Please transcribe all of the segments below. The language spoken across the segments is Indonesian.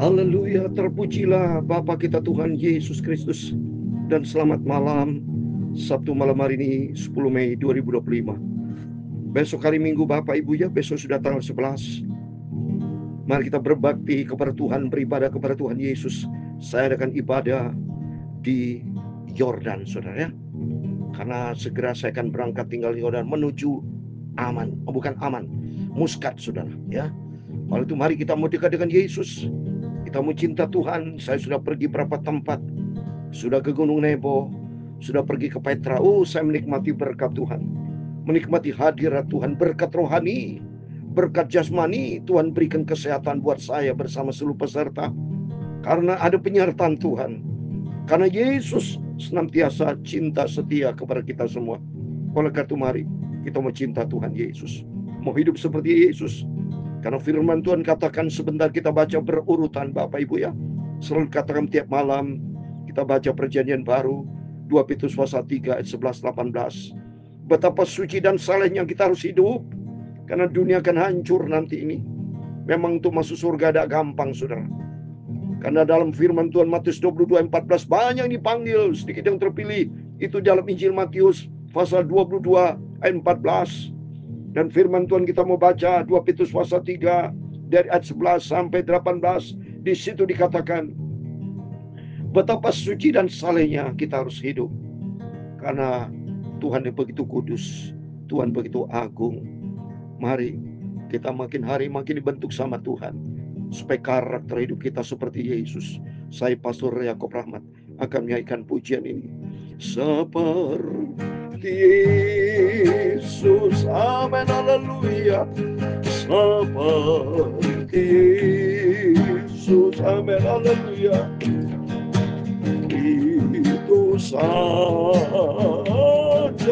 Haleluya, terpujilah Bapa kita Tuhan Yesus Kristus. Dan selamat malam, Sabtu malam hari ini 10 Mei 2025. Besok hari Minggu Bapak Ibu ya, besok sudah tanggal 11. Mari kita berbakti kepada Tuhan, beribadah kepada Tuhan Yesus. Saya akan ibadah di Yordan, saudara ya. Karena segera saya akan berangkat tinggal di Yordan menuju Muscat, saudara ya. Oleh itu mari kita mau dekat dengan Yesus. Kita mau cinta Tuhan. Saya sudah pergi berapa tempat. Sudah ke Gunung Nebo, sudah pergi ke Petra. Saya menikmati berkat Tuhan, menikmati hadirat Tuhan, berkat rohani, berkat jasmani. Tuhan berikan kesehatan buat saya bersama seluruh peserta. Karena ada penyertaan Tuhan. Karena Yesus senantiasa cinta setia kepada kita semua. Oleh karena itu mari kita mau cinta Tuhan Yesus, mau hidup seperti Yesus. Karena firman Tuhan katakan, sebentar kita baca berurutan Bapak Ibu ya. Selalu katakan tiap malam kita baca perjanjian baru 2 Petrus pasal 3 ayat 11-18. Betapa suci dan salehnya kita harus hidup. Karena dunia akan hancur nanti ini. Memang untuk masuk surga ada gampang saudara. Karena dalam firman Tuhan Matius 22 ayat 14, banyak yang dipanggil, sedikit yang terpilih. Itu dalam Injil Matius pasal 22 ayat 14. Dan firman Tuhan kita mau baca 2 Petrus pasal 3 dari ayat 11 sampai 18. Di situ dikatakan betapa suci dan salehnya kita harus hidup. Karena Tuhan yang begitu kudus, Tuhan begitu agung. Mari kita makin hari makin dibentuk sama Tuhan, supaya karakter hidup kita seperti Yesus. Saya Pastor Yakob Rahmat akan menyanyikan pujian ini. Seperti Yesus, amin, haleluya. Seperti Yesus, amin, haleluya. Itu saja,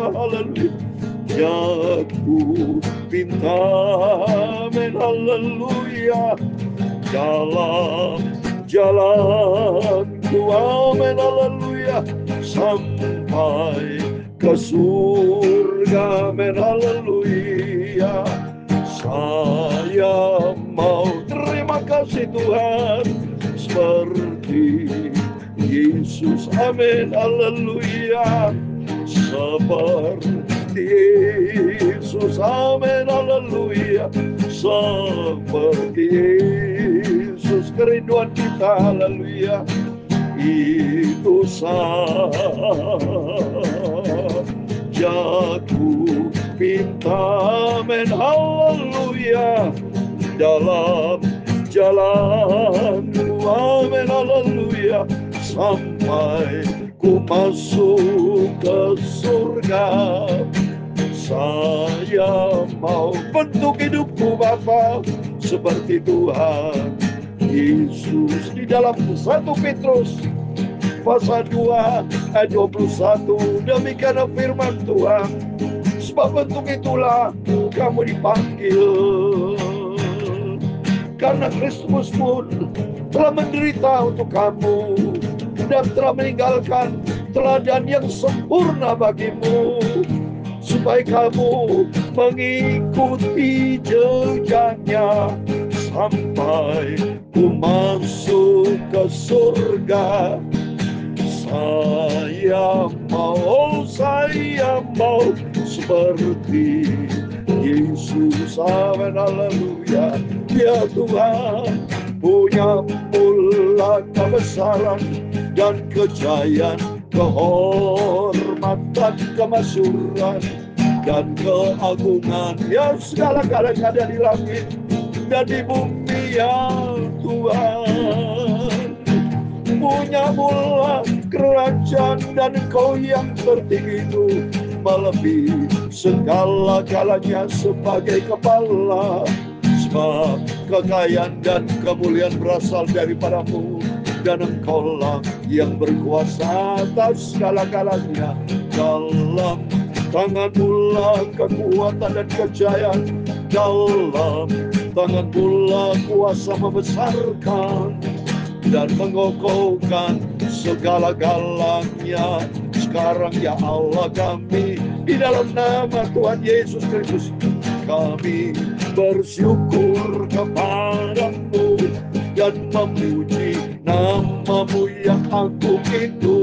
haleluya, aku pinta, amin, haleluya. Dalam jalanku, amin, haleluya, sampai ke surga, amin, haleluya. Saya mau terima kasih Tuhan seperti Yesus, amin, haleluya. Seperti Yesus, amin, haleluya. Seperti Yesus, kerinduan kita, haleluya. Itu saja ku pinta, amin, haleluya. Dalam jalanku, amin, haleluya, sampai ku masuk ke surga. Saya mau bentuk hidupku Bapa seperti Tuhan Yesus. Di dalam 1 Petrus pasal 2 ayat 21, demikian firman Tuhan. Sebab bentuk itulah kamu dipanggil. Karena Kristus pun telah menderita untuk kamu dan telah meninggalkan teladan yang sempurna bagimu, supaya kamu mengikuti jejaknya sampai ku masuk ke surga. Saya mau seperti Yesus, amin, haleluya. Ya Tuhan, punya mula kebesaran dan kejayaan, kehormatan, kemasyhuran dan keagungan, yang segala-galanya ada di langit dan di bumi, ya Tuhan. Punya mula kerajaan dan Engkau yang tertinggi itu melebihi segala-galanya sebagai kepala. Sebab kekayaan dan kemuliaan berasal daripadamu, dan Engkaulah yang berkuasa atas segala-galanya. Dalam tangan-Mu kekuatan dan kejayaan, dalam tangan-Mu kuasa membesarkan dan mengokohkan segala-galanya. Sekarang ya Allah kami, di dalam nama Tuhan Yesus Kristus, kami bersyukur kepadamu dan dan memuji nama-Mu yang agung itu.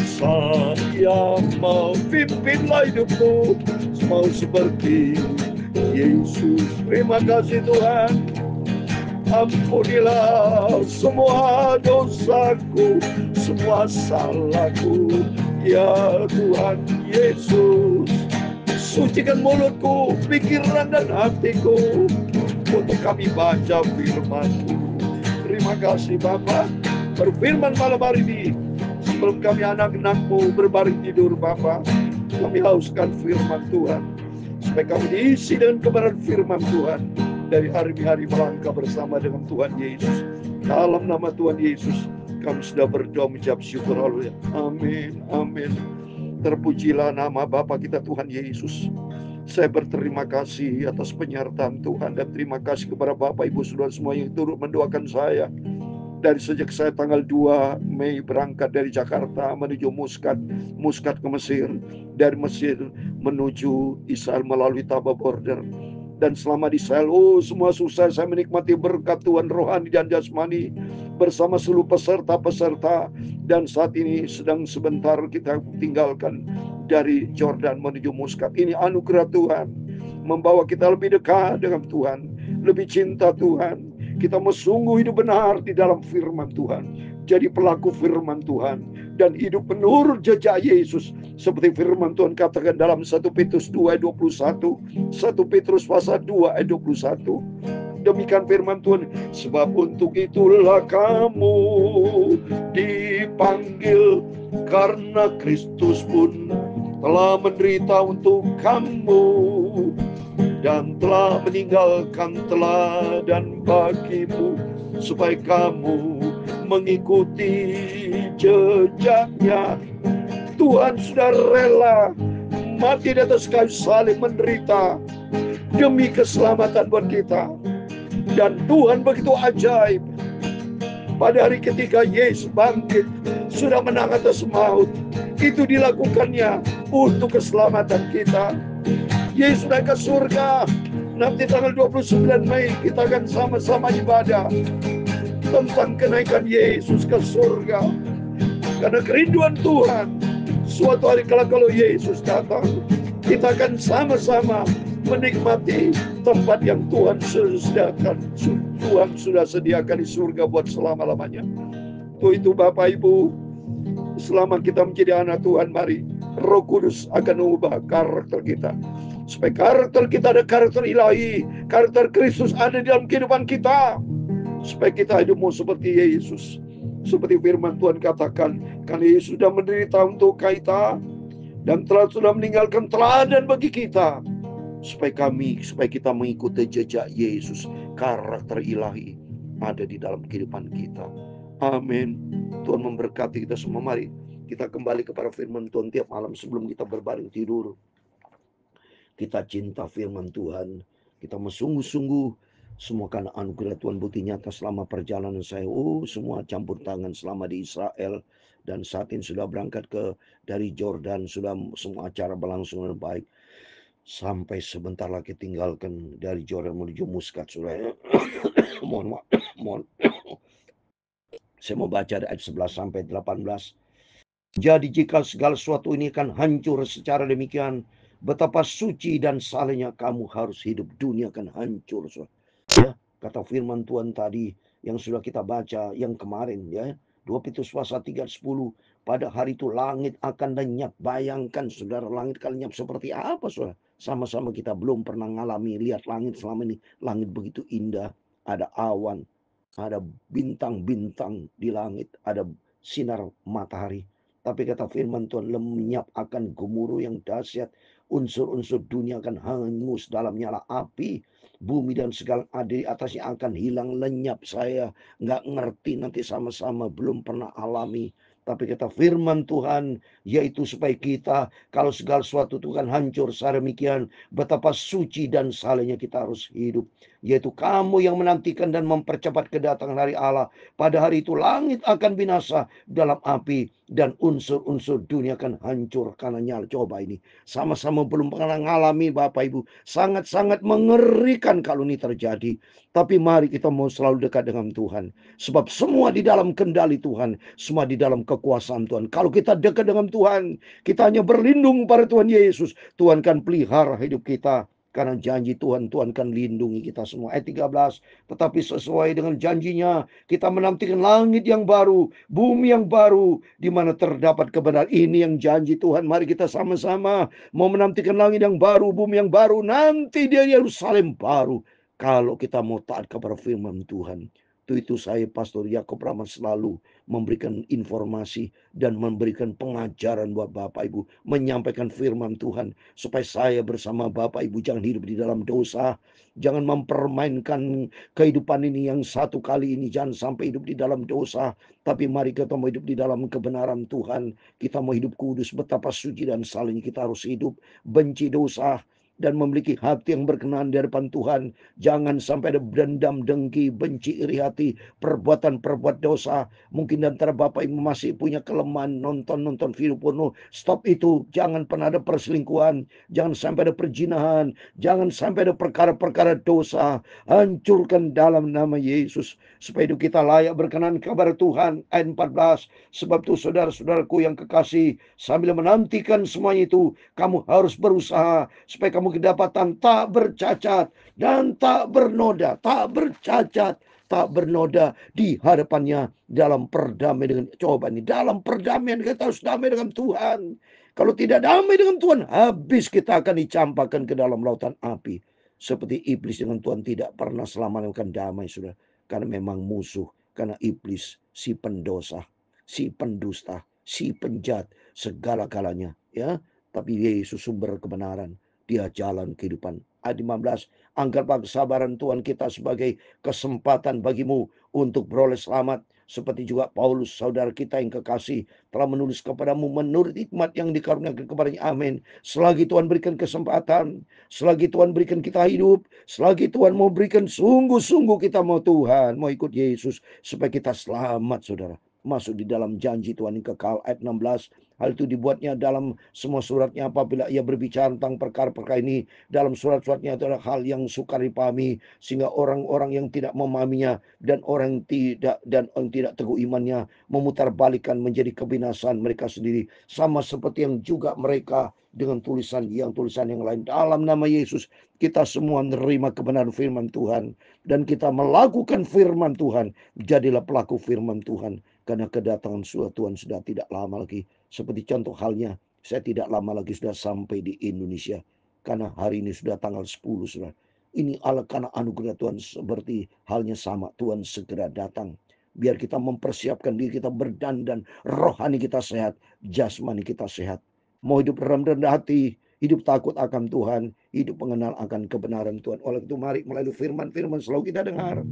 Saya mau pimpinlah hidupku, mau seperti Yesus. Terima kasih Tuhan. Ampunilah semua dosaku, semua salahku, ya Tuhan Yesus. Sucikan mulutku, pikiran dan hatiku, untuk kami baca firman-Mu. Terima kasih Bapa. Berfirman malam hari ini, sebelum kami anak-anak-Mu berbaring tidur Bapa, kami hauskan firman Tuhan, supaya kami diisi dengan kebenaran firman Tuhan. Dari hari-hari melangkah bersama dengan Tuhan Yesus. Dalam nama Tuhan Yesus, kami sudah berdoa menjawab syukur. Haleluya. Amin. Amin. Terpujilah nama Bapa kita Tuhan Yesus. Saya berterima kasih atas penyertaan Tuhan, dan terima kasih kepada Bapak Ibu Saudara semua yang turut mendoakan saya. Dari sejak saya tanggal 2 Mei berangkat dari Jakarta menuju Muscat ke Mesir, dari Mesir menuju Israel melalui Taba Border. Dan selama di Israel, semua susah saya menikmati berkat Tuhan rohani dan jasmani bersama seluruh peserta-peserta. Dan saat ini sedang sebentar kita tinggalkan dari Jordan menuju Muscat. Ini anugerah Tuhan membawa kita lebih dekat dengan Tuhan, lebih cinta Tuhan. Kita mau sungguh hidup benar di dalam firman Tuhan, jadi pelaku firman Tuhan, dan hidup menurut jejak Yesus. Seperti firman Tuhan katakan dalam 1 Petrus 2 ayat 21, 1 Petrus pasal 2 ayat 21. Demikian firman Tuhan, sebab untuk itulah kamu dipanggil, karena Kristus pun telah menderita untuk kamu dan telah meninggalkan teladan bagimu, supaya kamu mengikuti jejaknya. Tuhan sudah rela mati di atas kayu salib, menderita demi keselamatan buat kita. Dan Tuhan begitu ajaib. Pada hari ketika Yesus bangkit, sudah menang atas maut, itu dilakukannya untuk keselamatan kita. Yesus naik ke surga. Nanti tanggal 29 Mei kita akan sama-sama ibadah tentang kenaikan Yesus ke surga. Karena kerinduan Tuhan, suatu hari kalau Yesus datang, kita akan sama-sama menikmati tempat yang Tuhan sediakan. Tuhan sudah sediakan di surga buat selama-lamanya. Itu Bapak Ibu, selama kita menjadi anak Tuhan, mari Roh Kudus akan mengubah karakter kita, supaya karakter kita ada karakter ilahi, karakter Kristus ada di dalam kehidupan kita, supaya kita hidup mau seperti Yesus. Seperti firman Tuhan katakan, karena Yesus sudah menderita untuk kita dan sudah meninggalkan teladan bagi kita, supaya kita mengikuti jejak Yesus. Karakter ilahi ada di dalam kehidupan kita. Amin. Tuhan memberkati kita semua. Mari kita kembali kepada firman Tuhan tiap malam sebelum kita berbaring tidur. Kita cinta firman Tuhan. Kita sungguh-sungguh semua karena anugerah Tuhan bukti nyata selama perjalanan saya. Semua campur tangan selama di Israel. Dan saat ini sudah berangkat dari Jordan. Sudah semua acara berlangsung dengan baik. Sampai sebentar lagi tinggalkan dari Jordan menuju Muscat. Mohon. Saya mau baca dari ayat 11 sampai 18. Jadi jika segala sesuatu ini akan hancur secara demikian, betapa suci dan salehnya kamu harus hidup. Dunia akan hancur. Ya, kata firman Tuhan tadi yang sudah kita baca yang kemarin, ya, 2 Petrus pasal 3 ayat 10. Pada hari itu langit akan lenyap. Bayangkan saudara, langit akan lenyap seperti apa saudara? Sama-sama kita belum pernah ngalami lihat langit selama ini. Langit begitu indah, ada awan, ada bintang-bintang di langit, ada sinar matahari. Tapi kata firman Tuhan, lenyap akan gemuruh yang dahsyat. Unsur-unsur dunia akan hangus dalam nyala api. Bumi dan segala ada di atasnya akan hilang lenyap. Saya nggak ngerti, nanti sama-sama belum pernah alami. Tapi kata firman Tuhan, yaitu supaya kita, kalau segala sesuatu Tuhan hancur sedemikian, betapa suci dan salehnya kita harus hidup. yaitu kamu yang menantikan dan mempercepat kedatangan hari Allah. Pada hari itu langit akan binasa dalam api dan unsur-unsur dunia akan hancur karena nyala. Coba ini, sama-sama belum pernah mengalami Bapak Ibu. Sangat-sangat mengerikan kalau ini terjadi. Tapi mari kita mau selalu dekat dengan Tuhan. Sebab semua di dalam kendali Tuhan, semua di dalam kekuasaan Tuhan. Kalau kita dekat dengan Tuhan, kita hanya berlindung pada Tuhan Yesus. Tuhan kan pelihara hidup kita. Karena janji Tuhan, Tuhan kan lindungi kita semua. Ayat 13, tetapi sesuai dengan janjinya, kita menantikan langit yang baru, bumi yang baru, di mana terdapat kebenaran. Ini yang janji Tuhan. Mari kita sama-sama mau menantikan langit yang baru, bumi yang baru. Nanti dia Yerusalem baru. Kalau kita mau taat kepada firman Tuhan. Itu saya, Pastor Yakob Rahman, selalu memberikan informasi dan memberikan pengajaran buat Bapak Ibu, menyampaikan firman Tuhan supaya saya bersama Bapak Ibu jangan hidup di dalam dosa, jangan mempermainkan kehidupan ini yang satu kali ini, jangan sampai hidup di dalam dosa, tapi mari kita mau hidup di dalam kebenaran Tuhan. Kita mau hidup kudus, betapa suci dan salehnya kita harus hidup, benci dosa dan memiliki hati yang berkenan di hadapan Tuhan. Jangan sampai ada dendam, dengki, benci, iri hati, perbuatan-perbuatan dosa. Mungkin antara Bapak Ibu masih punya kelemahan nonton video porno. Stop itu. Jangan pernah ada perselingkuhan. Jangan sampai ada perzinahan. Jangan sampai ada perkara-perkara dosa. Hancurkan dalam nama Yesus. Supaya hidup kita layak berkenan kepada Tuhan. Ayat 14. Sebab itu saudara-saudaraku yang kekasih, sambil menantikan semuanya itu, kamu harus berusaha supaya kamu kedapatan tak bercacat dan tak bernoda, tak bercacat, tak bernoda di hadapannya dalam perdamaian dengan, coba nih, dalam perdamaian kita harus damai dengan Tuhan. Kalau tidak damai dengan Tuhan, habis kita akan dicampakkan ke dalam lautan api. Seperti iblis dengan Tuhan tidak pernah selamanya akan damai, sudah. Karena memang musuh, karena iblis si pendosa, si pendusta, si penjahat, segala-galanya, ya. Tapi Yesus sumber kebenaran. Dia jalan kehidupan. Ayat 15, anggaplah kesabaran Tuhan kita sebagai kesempatan bagimu untuk beroleh selamat. Seperti juga Paulus, saudara kita yang kekasih, telah menulis kepadamu menurut hikmat yang dikaruniakan kepadanya. Amin. Selagi Tuhan berikan kesempatan, selagi Tuhan berikan kita hidup, selagi Tuhan mau berikan, sungguh-sungguh kita mau Tuhan, mau ikut Yesus, supaya kita selamat, saudara. Masuk di dalam janji Tuhan yang kekal. Ayat 16, hal itu dibuatnya dalam semua suratnya apabila ia berbicara tentang perkara-perkara ini. Dalam surat-suratnya itu adalah hal yang sukar dipahami, sehingga orang-orang yang tidak memahaminya dan orang yang tidak teguh imannya memutarbalikkan menjadi kebinasaan mereka sendiri, sama seperti yang juga mereka dengan tulisan yang lain. Dalam nama Yesus kita semua menerima kebenaran firman Tuhan dan kita melakukan firman Tuhan. Jadilah pelaku firman Tuhan, karena kedatangan Tuhan sudah tidak lama lagi. Seperti contoh halnya, saya tidak lama lagi sudah sampai di Indonesia. Karena hari ini sudah tanggal 10, sudah. Ini karena anugerah Tuhan, seperti halnya sama. Tuhan segera datang. Biar kita mempersiapkan diri kita berdandan. Rohani kita sehat, jasmani kita sehat. Mau hidup rendah hati, hidup takut akan Tuhan, hidup mengenal akan kebenaran Tuhan. Oleh itu mari melalui firman-firman selalu kita dengar.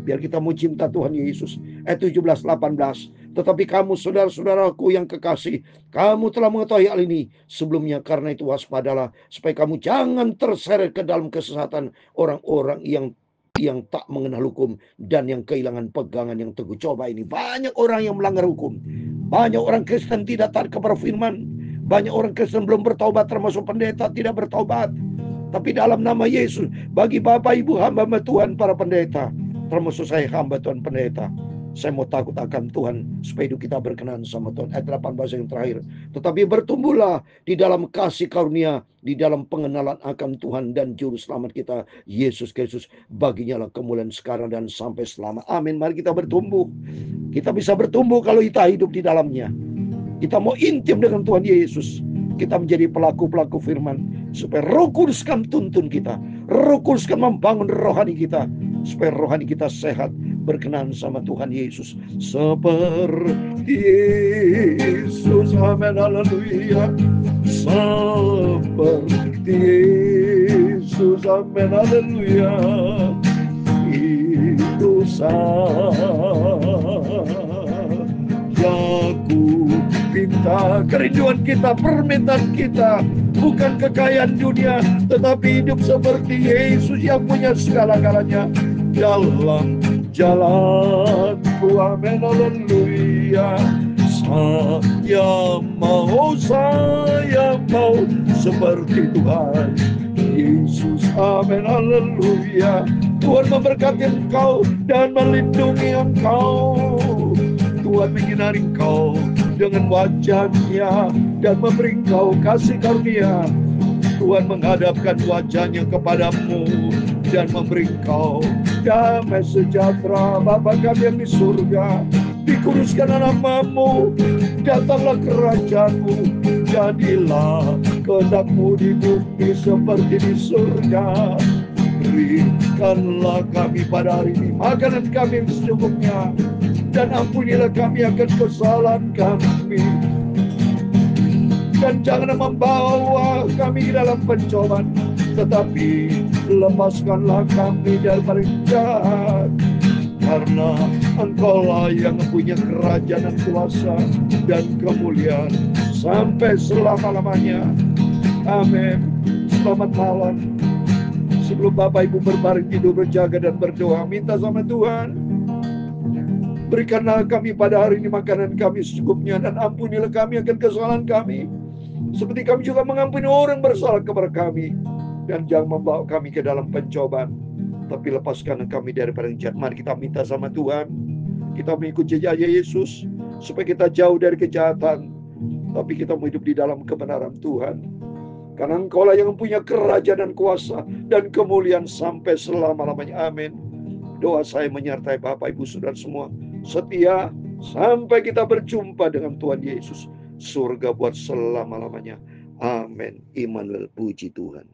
Biar kita mau cinta Tuhan Yesus. Ayat 17, 18. Tetapi kamu saudara-saudaraku yang kekasih, kamu telah mengetahui hal ini sebelumnya. Karena itu waspadalah, supaya kamu jangan terseret ke dalam kesesatan orang-orang yang tak mengenal hukum dan yang kehilangan pegangan yang teguh. Coba ini, banyak orang yang melanggar hukum. Banyak orang Kristen tidak taat kepada firman. Banyak orang Kristen belum bertaubat, termasuk pendeta tidak bertaubat. Tapi dalam nama Yesus, bagi Bapak Ibu hamba Tuhan, para pendeta, termasuk saya hamba Tuhan pendeta, saya mau takut akan Tuhan supaya hidup kita berkenan sama Tuhan. Ayat 18 yang terakhir, tetapi bertumbuhlah di dalam kasih karunia, di dalam pengenalan akan Tuhan dan juru selamat kita Yesus Kristus. Baginya lah kemuliaan sekarang dan sampai selama. Amin. Mari kita bertumbuh. Kita bisa bertumbuh kalau kita hidup di dalamnya. Kita mau intim dengan Tuhan Yesus. Kita menjadi pelaku-pelaku firman, supaya Roh Kudus kan tuntun kita. Roh Kudus kan membangun rohani kita, supaya rohani kita sehat, berkenan sama Tuhan Yesus. Seperti Yesus, amin, haleluya. Seperti Yesus, amin, haleluya. Itu saja ku pinta kerinduan kita, permintaan kita bukan kekayaan dunia, tetapi hidup seperti Yesus yang punya segala-galanya dalam jalanku. Amin, haleluya. Saya mau seperti Tuhan Yesus. Amin, haleluya. Tuhan memberkati engkau dan melindungi engkau. Tuhan menyinari engkau dengan wajah-Nya dan memberi engkau kasih karunia. Tuhan menghadapkan wajah-Nya kepadamu dan memberi engkau damai sejahtera. Bapa kami yang di surga, dikuduskan namamu, datanglah kerajaanmu, jadilah kehendak-Mu di bumi seperti di surga. Berikanlah kami pada hari ini makanan kami yang secukupnya, dan ampunilah kami akan kesalahan kami, dan jangan membawa kami ke dalam pencobaan, tetapi lepaskanlah kami daripada jahat. Karena Engkaulah yang mempunyai kerajaan dan kuasa dan kemuliaan sampai selama-lamanya. Amin. Selamat malam. Sebelum Bapak Ibu berbaring tidur, berjaga dan berdoa, minta sama Tuhan, berikanlah kami pada hari ini makanan kami secukupnya, dan ampunilah kami akan kesalahan kami, seperti kami juga mengampuni orang bersalah kepada kami. Dan jangan membawa kami ke dalam pencobaan, tapi lepaskan kami daripada yang jahat. Mari kita minta sama Tuhan. Kita mengikut jejak Yesus, supaya kita jauh dari kejahatan, tapi kita mau hidup di dalam kebenaran Tuhan. Karena Engkaulah yang mempunyai kerajaan dan kuasa dan kemuliaan sampai selama-lamanya. Amin. Doa saya menyertai Bapak Ibu Saudara semua setia sampai kita berjumpa dengan Tuhan Yesus. Surga buat selama-lamanya. Amin. Immanuel, puji Tuhan.